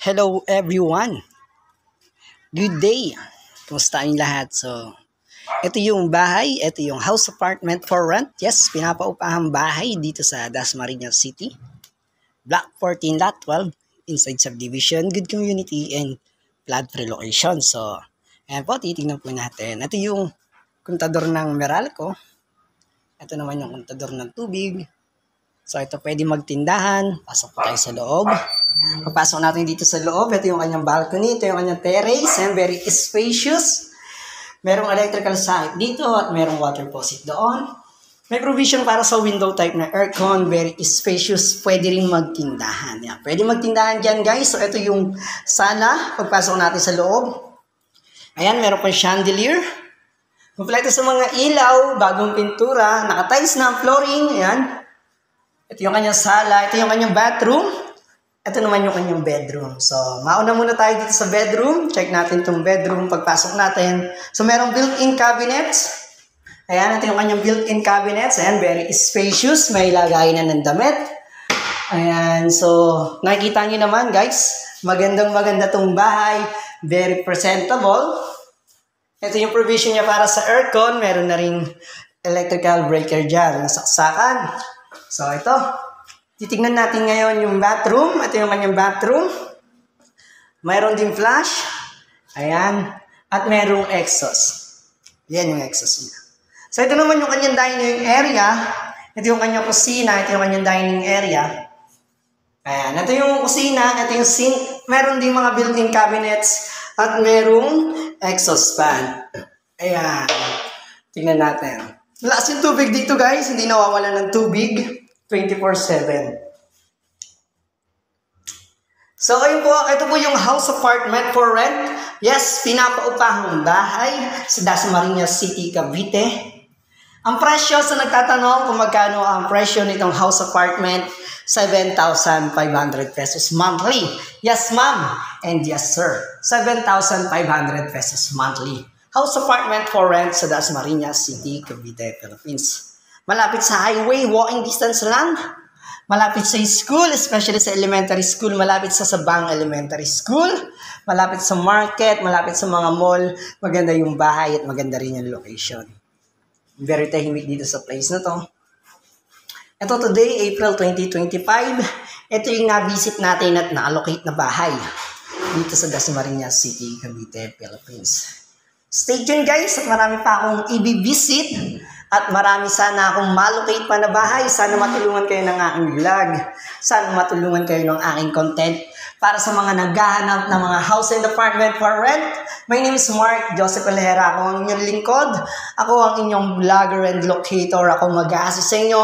Hello everyone! Good day! Kumusta kayong lahat? So, ito yung bahay, ito yung house apartment for rent. Yes, pinapaupahang bahay dito sa Dasmariñas City. Block 14, Lot 12, inside subdivision, good community, and flood-free location. So, ayan po, titignan po natin. Ito yung kontador ng Meralco. Ito naman yung kontador ng tubig. So, ito pwede magtindahan. Pasok po tayo sa loob. Pagpasok natin dito sa loob, ito yung kanyang balcony, ito yung kanyang terrace, and very spacious. Merong electrical socket dito at merong water faucet doon. May provision para sa window type na aircon, very spacious, pwede rin magtindahan. Yan. Pwede magtindahan dyan guys. So ito yung sala, pagpasok natin sa loob. Ayan, meron pang chandelier. Kompleto sa mga ilaw, bagong pintura, naka-tiles na ang flooring. Ayan. Ito yung kanyang sala, ito yung kanyang bathroom. Ito naman yung kanyang bedroom. So, mauna muna tayo dito sa bedroom. Check natin itong bedroom pagpasok natin. So, merong built-in cabinets. Ayan, ito yung kanyang built-in cabinets. Ayan, very spacious. May lagay na ng damit. Ayan, so, nakikita nyo naman, guys. Magandang-maganda itong bahay. Very presentable. Ito yung provision niya para sa aircon. Meron na rin electrical breaker dyan. Nasaksakan. So, ito. Titignan natin ngayon yung bathroom. Ito yung kanyang bathroom. Mayroon din flush. Ayan. At mayroong exhaust. Yan yung exhaust niya. So, ito naman yung kanyang dining area. Ito yung kanyang kusina. Ito yung kanyang dining area. Ayan. Ito yung kusina. Ito yung sink. Meron din mga built-in cabinets. At merong exhaust fan. Ayan. Tingnan natin. Lakas yung tubig dito guys. Hindi nawawala ng tubig. 24/7. So, ayun po, ito po yung house apartment for rent. Yes, pinapaupahang bahay sa Dasmariñas City, Cavite. Ang presyo sa nagtatanong kung magkano ang presyo nitong house apartment, 7,500 pesos monthly. Yes, ma'am. And yes, sir. 7,500 pesos monthly. House apartment for rent sa Dasmariñas City, Cavite, Philippines. Malapit sa highway, walking distance lang. Malapit sa school, especially sa elementary school. Malapit sa Sabang Elementary School. Malapit sa market, malapit sa mga mall. Maganda yung bahay at maganda rin yung location. Very tahimik dito sa place na to. Ito today, April 2025. Ito yung na-visit natin at na-allocate na bahay dito sa Dasmariñas City, Cavite, Philippines. Stay tuned guys at marami pa akong i-visit. At marami sana akong malocate pa na bahay. Sana matulungan kayo ng aking vlog. Sana matulungan kayo ng aking content. Para sa mga naghahanap ng mga house and apartment for rent. My name is Mark Joseph Alejera. Ako ang inyong lingkod. Ako ang inyong vlogger and locator. Ako mag-a-assist sa inyo.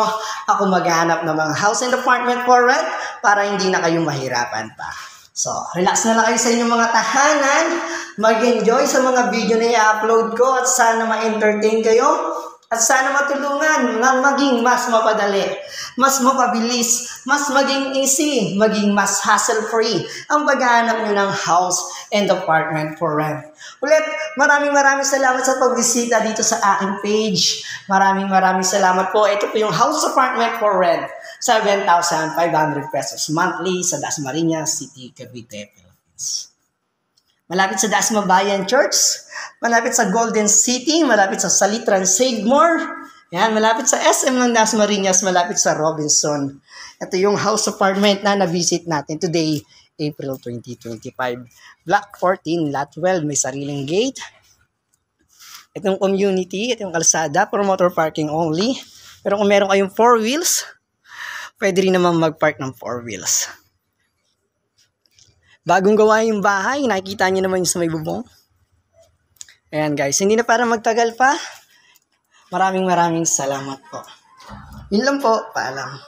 Ako maghahanap ng mga house and apartment for rent. Para hindi na kayo mahirapan pa. So, relax na lang kayo sa inyong mga tahanan. Mag-enjoy sa mga video na i-upload ko. At sana ma-entertain kayo. At sana matulungan na maging mas mapadali, mas mapabilis, mas maging easy, maging mas hassle-free ang paghahanap nyo ng house and apartment for rent. Ulit, maraming salamat sa pagbisita dito sa aking page. Maraming salamat po. Ito po yung house apartment for rent. 7,500 pesos monthly sa Dasmariñas City, Cavite, Philippines. Malapit sa Dasma Bayan Church, malapit sa Golden City, malapit sa Salitran Sagamore, yan, malapit sa SM ng Dasmariñas, malapit sa Robinson. Ito yung house apartment na na-visit natin today, April 2025. Block 14, Lot 12, may sariling gate. Itong community, itong kalsada, for motor parking only. Pero kung meron kayong 4 wheels, pwede rin naman mag-park ng 4 wheels. Bagong gawa yung bahay, nakikita nyo naman yung sa may bubong. Ayan guys, hindi na para magtagal pa. Maraming salamat po. Yun lang po, paalam.